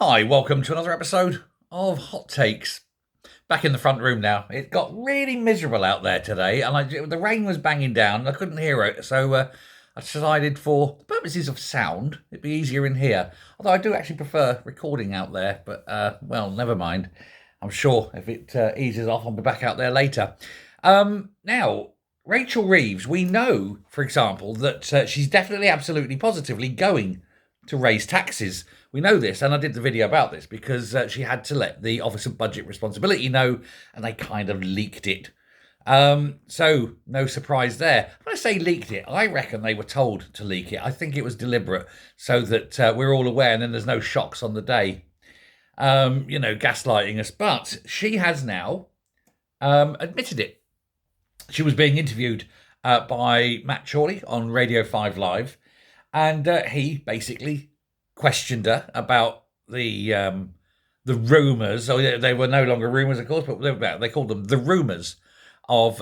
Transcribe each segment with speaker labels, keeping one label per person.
Speaker 1: Hi, welcome to another episode of Hot Takes. Back in the front room now. It got really miserable out there today, and the rain was banging down, and I couldn't hear it. So I decided, for the purposes of sound, it'd be easier in here. Although I do actually prefer recording out there, but well, never mind. I'm sure if it eases off, I'll be back out there later. Now, Rachel Reeves, we know, for example, that she's definitely, absolutely, positively going to raise taxes. We know this, and I did the video about this because she had to let the Office of Budget Responsibility know, and they kind of leaked it. So no surprise there. When I say leaked it, I reckon they were told to leak it. I think it was deliberate so that we're all aware, and then there's no shocks on the day. Gaslighting us. But she has now admitted it. She was being interviewed by Matt Chorley on Radio 5 Live, and he basically questioned her about the rumours. Oh, they were no longer rumours, of course, but they called them the rumours of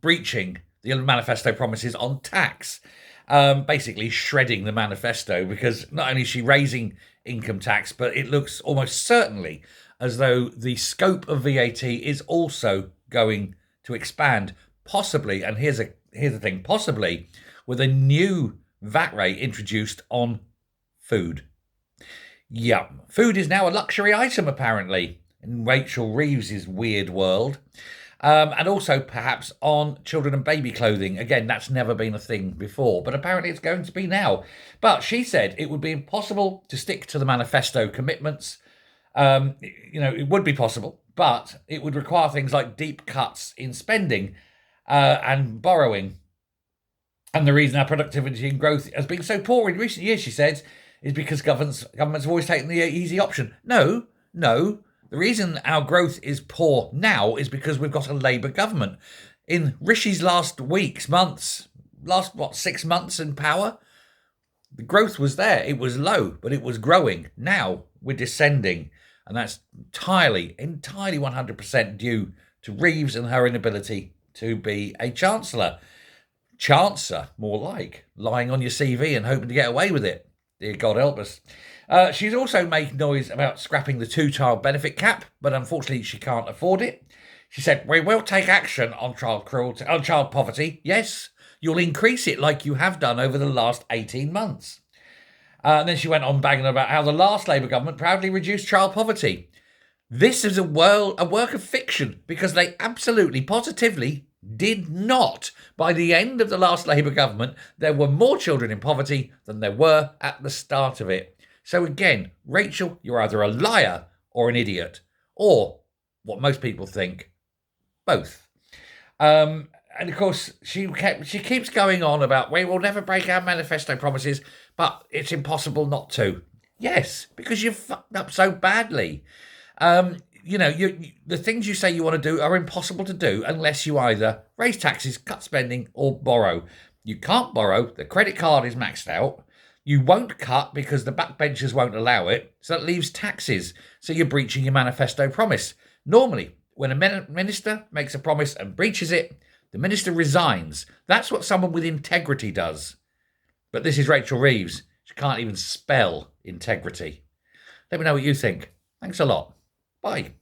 Speaker 1: breaching the manifesto promises on tax. Basically shredding the manifesto, because not only is she raising income tax, but it looks almost certainly as though the scope of VAT is also going to expand, possibly, and here's the thing, possibly with a new VAT rate introduced on food. Yeah, food is now a luxury item, apparently, in Rachel Reeves' weird world. And also perhaps on children and baby clothing. Again, that's never been a thing before, but apparently it's going to be now. But she said it would be impossible to stick to the manifesto commitments. It would be possible, but it would require things like deep cuts in spending and borrowing. And the reason our productivity and growth has been so poor in recent years, she said, is because governments have always taken the easy option. No. The reason our growth is poor now is because we've got a Labour government. In Rishi's last 6 months in power, the growth was there. It was low, but it was growing. Now we're descending. And that's entirely 100% due to Reeves and her inability to be a chancellor. Chancer, more like, lying on your CV and hoping to get away with it. Dear God help us. She's also made noise about scrapping the two-child benefit cap, but unfortunately she can't afford it. She said, "We will take action on child cruelty, on child poverty. Yes, you'll increase it like you have done over the last 18 months." And then she went on banging about how the last Labour government proudly reduced child poverty. This is a work of fiction, because they absolutely, positively did not. By the end of the last Labour government, there were more children in poverty than there were at the start of it. So again, Rachel, you're either a liar or an idiot, or what most people think, both. And of course, she keeps going on about, we will never break our manifesto promises, but it's impossible not to. Yes, because you've fucked up so badly. The things you say you want to do are impossible to do unless you either raise taxes, cut spending, or borrow. You can't borrow. The credit card is maxed out. You won't cut because the backbenchers won't allow it. So that leaves taxes. So you're breaching your manifesto promise. Normally, when a minister makes a promise and breaches it, the minister resigns. That's what someone with integrity does. But this is Rachel Reeves. She can't even spell integrity. Let me know what you think. Thanks a lot. Bye.